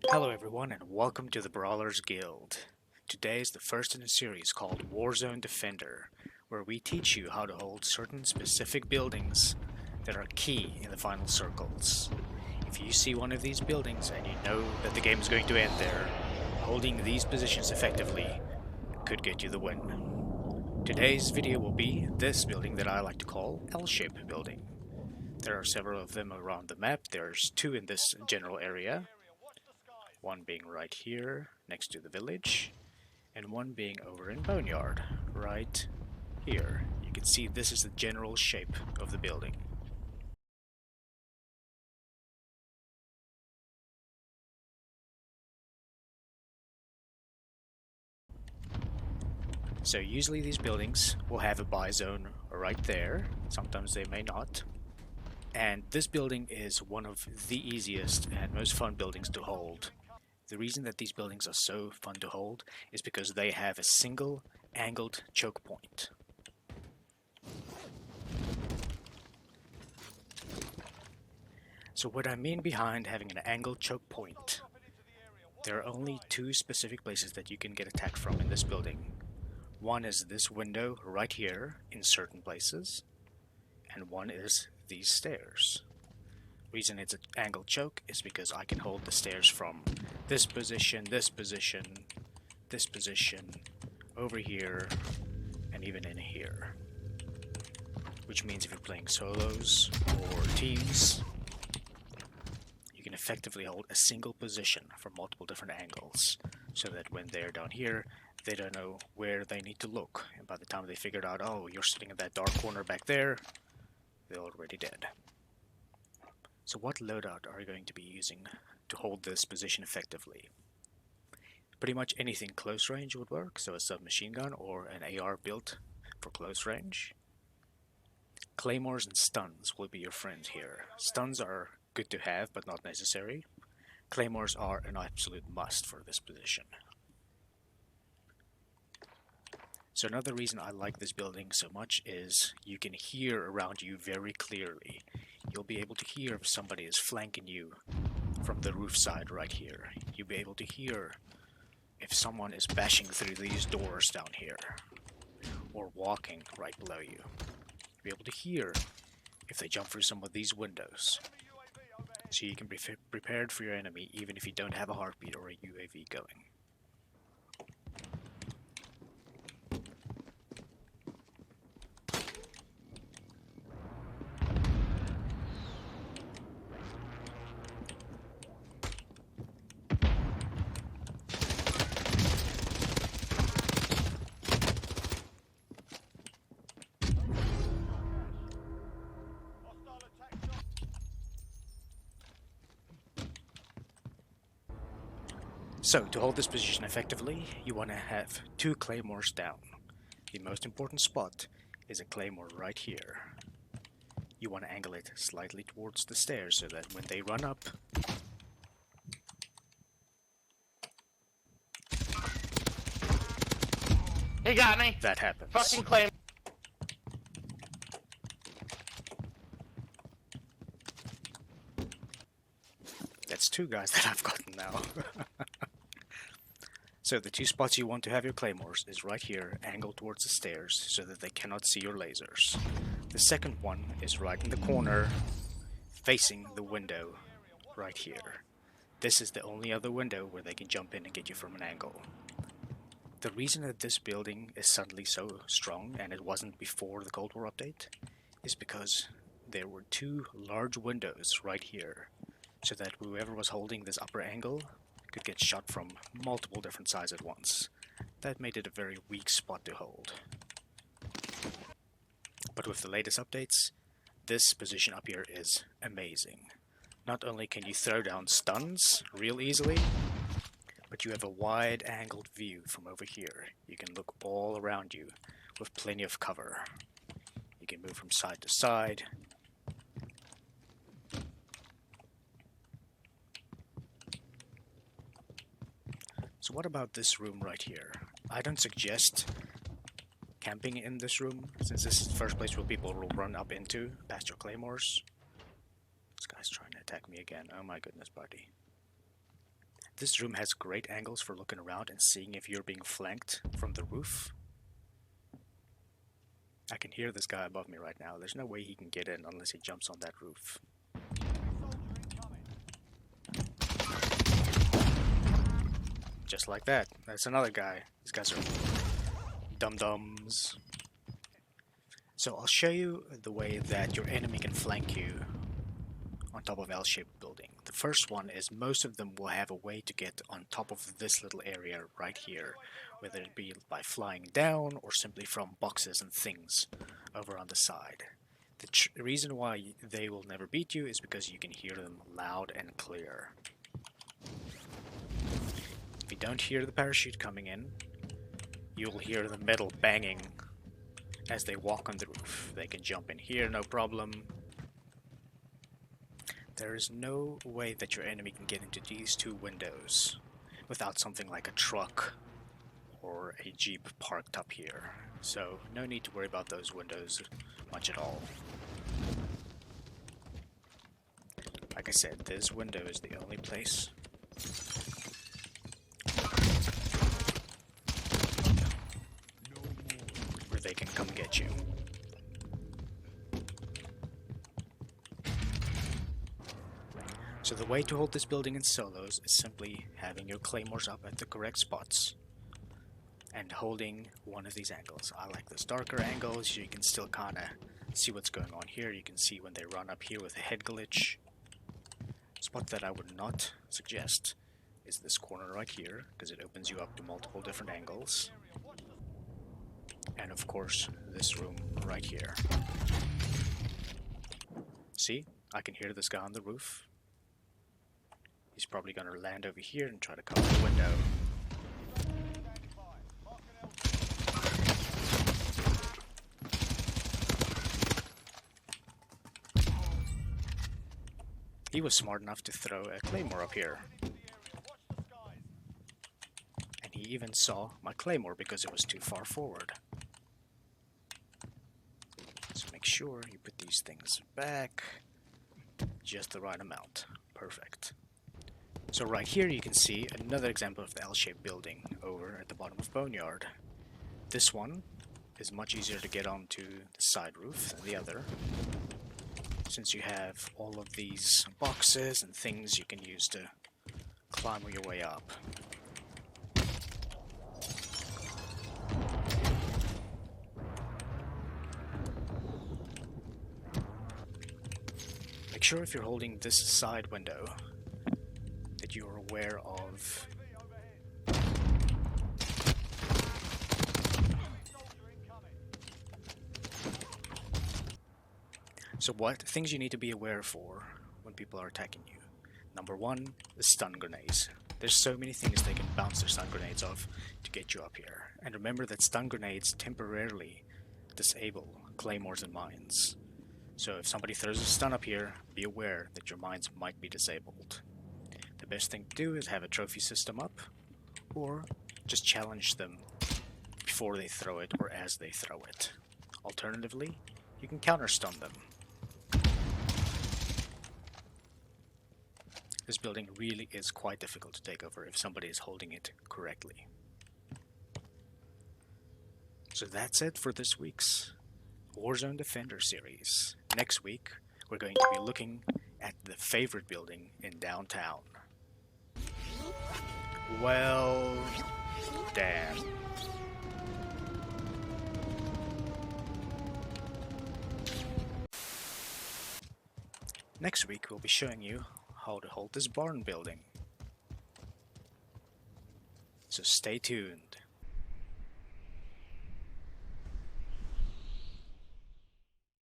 Hello everyone and welcome to the Brawlers Guild. Today is the first in a series called Warzone Defender, where we teach you how to hold certain specific buildings that are key in the final circles. If you see one of these buildings and you know that the game is going to end there, holding these positions effectively could get you the win. Today's video will be this building that I like to call L-shape building. There are several of them around the map. There's two in this general area. One being right here, next to the village, and one being over in Boneyard, right here. You can see this is the general shape of the building. So usually these buildings will have a buy zone right there, sometimes they may not. And this building is one of the easiest and most fun buildings to hold. The reason that these buildings are so fun to hold is because they have a single angled choke point. So what I mean behind having an angled choke point, there are only two specific places that you can get attacked from in this building. One is this window right here in certain places, and one is these stairs. Reason it's an angled choke is because I can hold the stairs from this position, this position, this position, over here, and even in here. Which means if you're playing solos or teams, you can effectively hold a single position from multiple different angles, so that when they're down here, they don't know where they need to look, and by the time they figured out, oh, you're sitting in that dark corner back there, they're already dead. So what loadout are you going to be using to hold this position effectively? Pretty much anything close range would work, so a submachine gun or an AR built for close range. Claymores and stuns will be your friends here. Stuns are good to have, but not necessary. Claymores are an absolute must for this position. So another reason I like this building so much is you can hear around you very clearly. You'll be able to hear if somebody is flanking you from the roof side right here. You'll be able to hear if someone is bashing through these doors down here, or walking right below you. You'll be able to hear if they jump through some of these windows. So you can be prepared for your enemy even if you don't have a heartbeat or a UAV going. So, to hold this position effectively, you want to have two claymores down. The most important spot is a claymore right here. You want to angle it slightly towards the stairs so that when they run up, He got me! that happens. Fucking claim. That's two guys that I've gotten now. So the two spots you want to have your claymores is right here, angled towards the stairs so that they cannot see your lasers. The second one is right in the corner, facing the window right here. This is the only other window where they can jump in and get you from an angle. The reason that this building is suddenly so strong, and it wasn't before the Cold War update, is because there were two large windows right here, so that whoever was holding this upper angle could get shot from multiple different sides at once. That made it a very weak spot to hold. But with the latest updates, this position up here is amazing. Not only can you throw down stuns real easily, but you have a wide angled view from over here. You can look all around you with plenty of cover. You can move from side to side. So what about this room right here? I don't suggest camping in this room, since this is the first place where people will run up into past your claymores. This guy's trying to attack me again. Oh my goodness, buddy. This room has great angles for looking around and seeing if you're being flanked from the roof. I can hear this guy above me right now. There's no way he can get in unless he jumps on that roof. Just like that. That's another guy. These guys are dum-dums. So I'll show you the way that your enemy can flank you on top of L-shaped building. The first one is most of them will have a way to get on top of this little area right here, whether it be by flying down or simply from boxes and things over on the side. The reason why they will never beat you is because you can hear them loud and clear. If you don't hear the parachute coming in, you'll hear the metal banging as they walk on the roof. They can jump in here, no problem. There is no way that your enemy can get into these two windows without something like a truck or a jeep parked up here. So no need to worry about those windows much at all. Like I said, this window is the only place where they can come get you. So the way to hold this building in solos is simply having your claymores up at the correct spots and holding one of these angles. I like this darker angle so you can still kind of see what's going on here. You can see when they run up here with a head glitch. Spot that I would not suggest is this corner right here, because it opens you up to multiple different angles. And of course, this room right here. See? I can hear this guy on the roof. He's probably going to land over here and try to cover the window. He was smart enough to throw a claymore up here. And he even saw my claymore because it was too far forward. So make sure you put these things back just the right amount. Perfect. So right here you can see another example of the L-shaped building over at the bottom of Boneyard. This one is much easier to get onto the side roof than the other, since you have all of these boxes and things you can use to climb your way up. Make sure if you're holding this side window that you are aware of so what things you need to be aware for when people are attacking you. Number one is stun grenades. There's so many things they can bounce their stun grenades off to get you up here. And remember that stun grenades temporarily disable claymores and mines. So if somebody throws a stun up here, be aware that your mines might be disabled. The best thing to do is have a trophy system up, or just challenge them before they throw it or as they throw it. Alternatively, you can counter stun them. This building really is quite difficult to take over if somebody is holding it correctly. So that's it for this week's Warzone Defenders series. Next week, we're going to be looking at the favorite building in downtown. Well, damn. Next week, we'll be showing you how to hold this barn building. So stay tuned.